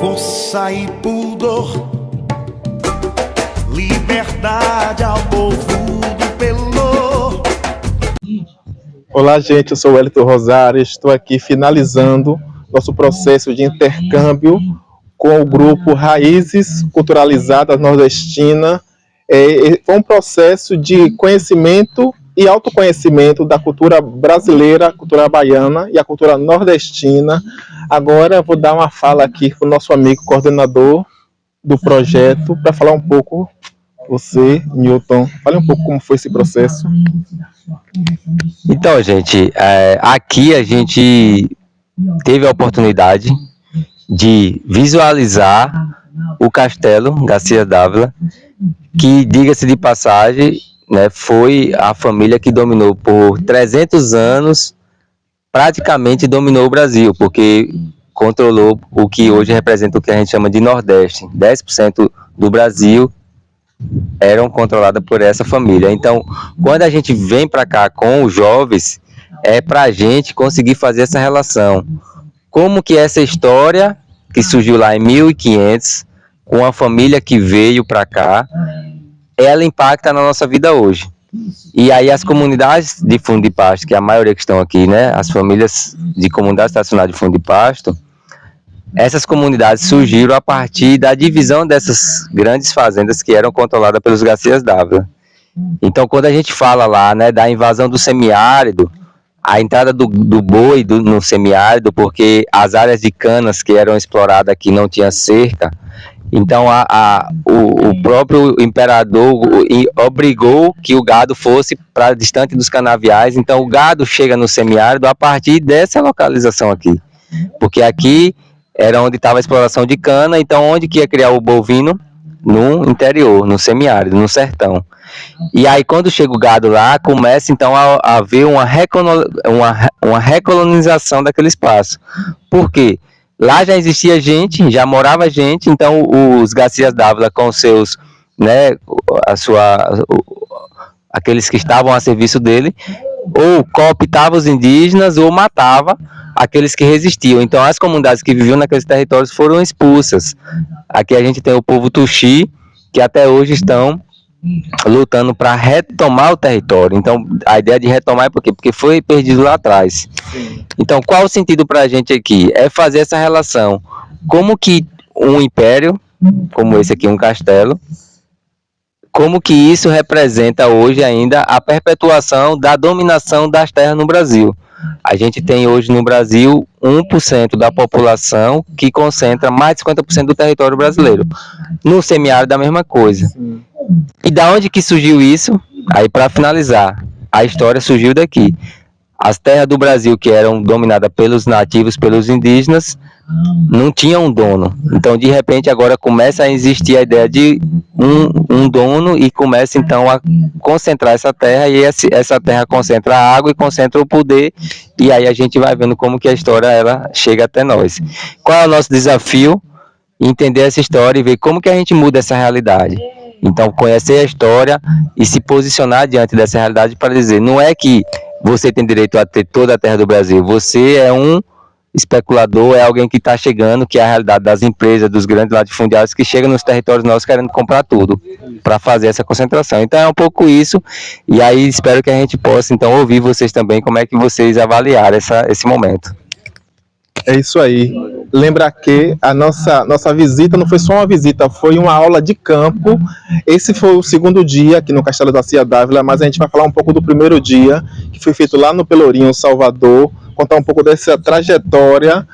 Força e pudor, liberdade ao povo do Pelô. Olá, gente, eu sou o Wellington Rosário, estou aqui finalizando nosso processo de intercâmbio com o grupo Raízes Culturalizadas Nordestina. Foi um processo de conhecimento e autoconhecimento da cultura brasileira, a cultura baiana e a cultura nordestina. Agora eu vou dar uma fala aqui para o nosso amigo coordenador do projeto, para falar um pouco, você, Newton, fale um pouco como foi esse processo. Então, gente, aqui a gente teve a oportunidade de visualizar o Castelo Garcia Dávila, que, diga-se de passagem, né, foi a família que dominou por 300 anos, praticamente dominou o Brasil, porque controlou o que hoje representa o que a gente chama de Nordeste. 10% do Brasil eram controladas por essa família. Então, quando a gente vem para cá com os jovens, é para a gente conseguir fazer essa relação. Como que essa história, que surgiu lá em 1500, com a família que veio para cá, ela impacta na nossa vida hoje. E aí as comunidades de fundo de pasto, que é a maioria que estão aqui, né, as famílias de comunidades estacionárias de fundo de pasto, essas comunidades surgiram a partir da divisão dessas grandes fazendas que eram controladas pelos Garcias Dávila. Então, quando a gente fala lá, né, da invasão do semiárido, a entrada do boi no semiárido, porque as áreas de canas que eram exploradas aqui não tinha cerca, então o próprio imperador obrigou que o gado fosse para distante dos canaviais. Então o gado chega no semiárido a partir dessa localização aqui, porque aqui era onde estava a exploração de cana. Então onde que ia criar o bovino? No interior, no semiárido, no sertão. E aí quando chega o gado lá, começa então a haver uma recolonização daquele espaço. Por quê? Lá já existia gente, já morava gente. Então os Garcias Dávila com seus, né, aqueles que estavam a serviço dele, ou cooptava os indígenas ou matava aqueles que resistiam. Então as comunidades que viviam naqueles territórios foram expulsas. Aqui a gente tem o povo Tuxi, que até hoje estão lutando para retomar o território. Então a ideia de retomar é por quê? Porque foi perdido lá atrás. Então qual o sentido para a gente aqui? É fazer essa relação. Como que um império, como esse aqui, um castelo, como que isso representa hoje ainda a perpetuação da dominação das terras no Brasil. A gente tem hoje no Brasil 1% da população que concentra mais de 50% do território brasileiro. No semiárido, a mesma coisa. E da onde que surgiu isso? Aí, para finalizar, a história surgiu daqui. As terras do Brasil que eram dominadas pelos nativos, pelos indígenas, não tinham um dono. Então, de repente, agora começa a existir a ideia de um dono e começa, então, a concentrar essa terra, e essa terra concentra a água e concentra o poder, e aí a gente vai vendo como que a história ela chega até nós. Qual é o nosso desafio? Entender essa história e ver como que a gente muda essa realidade. Então, conhecer a história e se posicionar diante dessa realidade para dizer, não é que você tem direito a ter toda a terra do Brasil, você é um especulador, é alguém que está chegando, que é a realidade das empresas, dos grandes latifundiários que chegam nos territórios nossos querendo comprar tudo para fazer essa concentração. Então é um pouco isso, e aí espero que a gente possa então ouvir vocês também, como é que vocês avaliaram esse momento. É isso aí. Lembra que a nossa visita não foi só uma visita, foi uma aula de campo. Esse foi o segundo dia aqui no Castelo Garcia Dávila, mas a gente vai falar um pouco do primeiro dia, que foi feito lá no Pelourinho, Salvador, contar um pouco dessa trajetória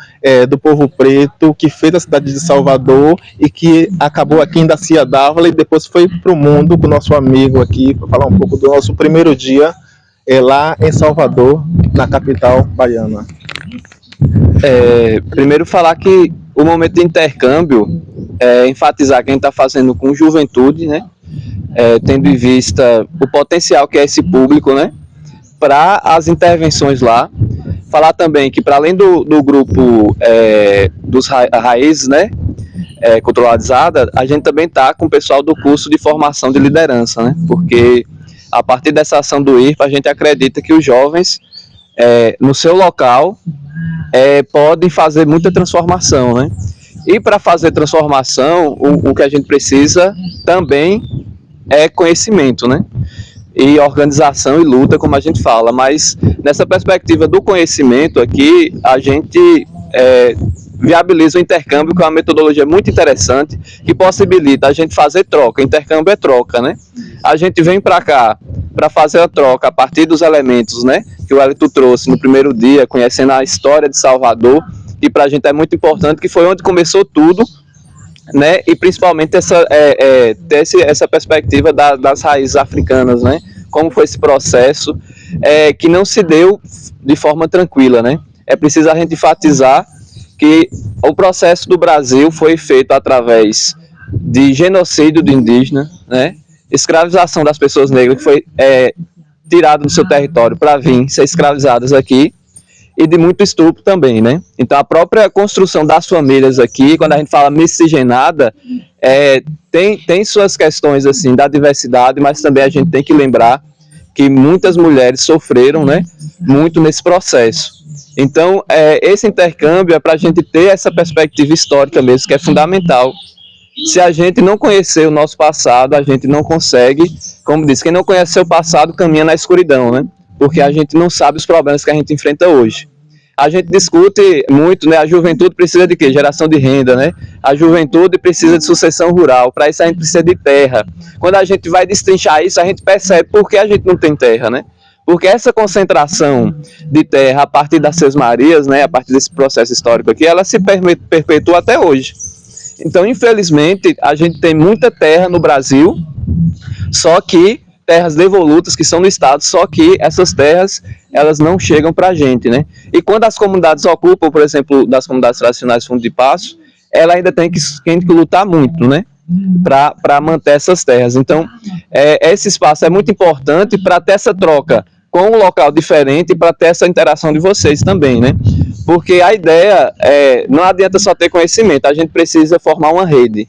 do povo preto que fez a cidade de Salvador e que acabou aqui em Garcia Dávila e depois foi para o mundo com o nosso amigo aqui, para falar um pouco do nosso primeiro dia lá em Salvador, na capital baiana. Primeiro falar que o momento de intercâmbio é enfatizar que a gente está fazendo com juventude, né? Tendo em vista o potencial que é esse público, né? Para as intervenções lá. Falar também que para além do grupo dos raízes, né? Culturalizada, a gente também está com o pessoal do curso de formação de liderança, né? Porque a partir dessa ação do IRPA, a gente acredita que os jovens no seu local podem fazer muita transformação, né? E para fazer transformação, o que a gente precisa também é conhecimento, né? E organização e luta, como a gente fala. Mas nessa perspectiva do conhecimento aqui, a gente viabiliza o intercâmbio, que é uma metodologia muito interessante, que possibilita a gente fazer troca. Intercâmbio é troca, né? A gente vem para cá para fazer a troca a partir dos elementos, né, que o Wellington trouxe no primeiro dia, conhecendo a história de Salvador, e para a gente é muito importante, que foi onde começou tudo, né, e principalmente ter essa perspectiva das raízes africanas, né, como foi esse processo, que não se deu de forma tranquila, né. É preciso a gente enfatizar que o processo do Brasil foi feito através de genocídio do indígena, né, escravização das pessoas negras, que foi tirado do seu território para vir ser escravizadas aqui, e de muito estupro também, né? Então a própria construção das famílias aqui, quando a gente fala miscigenada, tem suas questões assim da diversidade, mas também a gente tem que lembrar que muitas mulheres sofreram, né, muito nesse processo. Então esse intercâmbio é para a gente ter essa perspectiva histórica mesmo, que é fundamental. Se a gente não conhecer o nosso passado, a gente não consegue, como diz, quem não conhece seu passado caminha na escuridão, né? Porque a gente não sabe os problemas que a gente enfrenta hoje. A gente discute muito, né? A juventude precisa de quê? Geração de renda, né? A juventude precisa de sucessão rural, para isso a gente precisa de terra. Quando a gente vai destrinchar isso, a gente percebe por que a gente não tem terra, né? Porque essa concentração de terra a partir das sesmarias, né? A partir desse processo histórico aqui, ela se perpetua até hoje. Então, infelizmente, a gente tem muita terra no Brasil, só que terras devolutas que são no estado, só que essas terras, elas não chegam para a gente, né? E quando as comunidades ocupam, por exemplo, das comunidades tradicionais Fundo de Passo, ela ainda tem que lutar muito, né? Para manter essas terras. Então, esse espaço é muito importante para ter essa troca com um local diferente e para ter essa interação de vocês também, né? Porque a ideia não adianta só ter conhecimento, a gente precisa formar uma rede.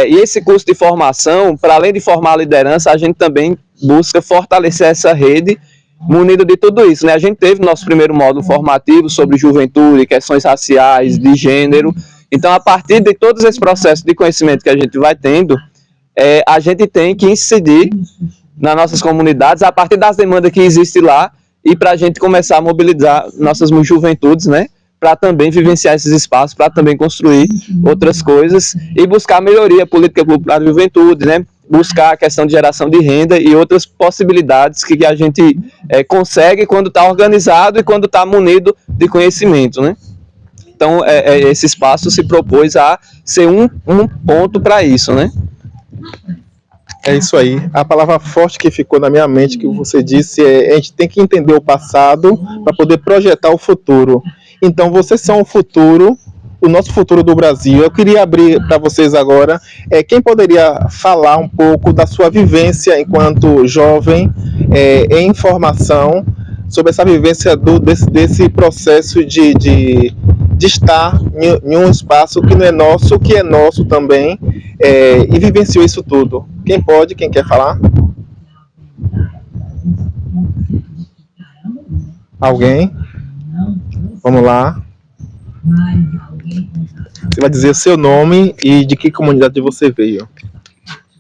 E esse curso de formação, para além de formar a liderança, a gente também busca fortalecer essa rede munido de tudo isso, né? A gente teve nosso primeiro módulo formativo sobre juventude, questões raciais, de gênero. Então, a partir de todos esses processos de conhecimento que a gente vai tendo, a gente tem que incidir nas nossas comunidades a partir das demandas que existem lá, e para a gente começar a mobilizar nossas juventudes, né, para também vivenciar esses espaços, para também construir outras coisas e buscar melhoria política para a juventude, né, buscar a questão de geração de renda e outras possibilidades que a gente consegue quando está organizado e quando está munido de conhecimento, né. Então, esse espaço se propôs a ser um ponto para isso, né. É isso aí. A palavra forte que ficou na minha mente, que você disse, a gente tem que entender o passado para poder projetar o futuro. Então, vocês são o futuro, o nosso futuro do Brasil. Eu queria abrir para vocês agora, quem poderia falar um pouco da sua vivência enquanto jovem em formação, sobre essa vivência desse processo de estar em um espaço que não é nosso, que é nosso também, e vivenciou isso tudo. Quem pode, quem quer falar? Alguém? Vamos lá. Você vai dizer o seu nome e de que comunidade você veio.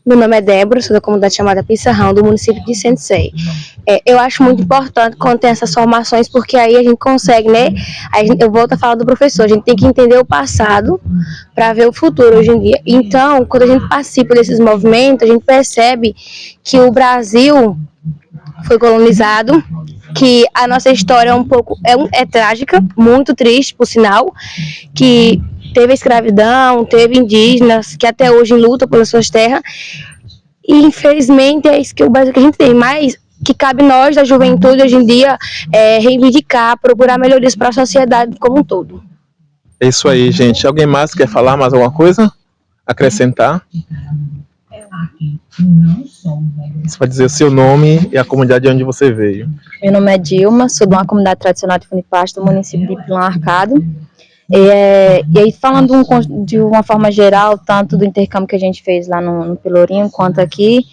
Meu nome é Débora, sou da comunidade chamada Pissarrão, do município de Sensei. Eu acho muito importante quando tem essas formações, porque aí a gente consegue, né? Eu volto a falar do professor, a gente tem que entender o passado para ver o futuro hoje em dia. Então, quando a gente participa desses movimentos, a gente percebe que o Brasil foi colonizado, que a nossa história é trágica, muito triste, por sinal, que teve escravidão, teve indígenas que até hoje lutam pelas suas terras, e infelizmente é isso que o Brasil que a gente tem, mas que cabe nós da juventude hoje em dia reivindicar, procurar melhorias para a sociedade como um todo. É isso aí, gente. Alguém mais quer falar mais alguma coisa? Acrescentar? Você vai dizer o seu nome e a comunidade de onde você veio. Meu nome é Dilma, sou de uma comunidade tradicional de Fundo de Pasto, do município de Pilão Arcado. E aí, falando de uma forma geral, tanto do intercâmbio que a gente fez lá no Pelourinho, quanto aqui,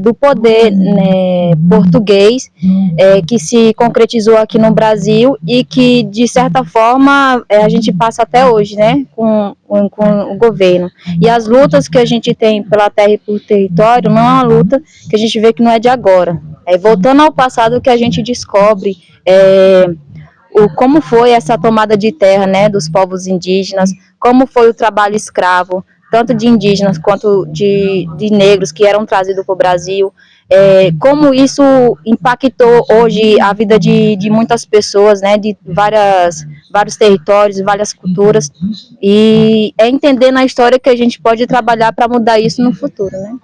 do poder, né, português, que se concretizou aqui no Brasil e que, de certa forma, a gente passa até hoje, né, com o governo. E as lutas que a gente tem pela terra e por território não é uma luta que a gente vê que não é de agora. Voltando ao passado que a gente descobre como foi essa tomada de terra, né, dos povos indígenas, como foi o trabalho escravo, tanto de indígenas quanto de negros que eram trazidos para o Brasil, como isso impactou hoje a vida de muitas pessoas, né, de vários territórios, várias culturas, e é entender na história que a gente pode trabalhar para mudar isso no futuro, né?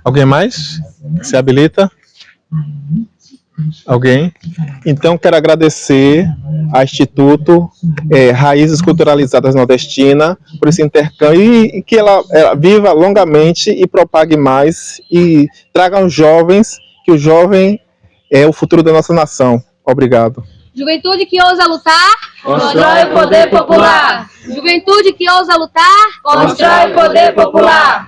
Alguém mais? Se habilita? Alguém? Então, quero agradecer ao Instituto Raízes Culturalizadas Nordestina por esse intercâmbio e que ela viva longamente e propague mais e traga aos jovens, que o jovem é o futuro da nossa nação. Obrigado. Juventude que ousa lutar, constrói o poder popular. Juventude que ousa lutar, constrói o poder popular.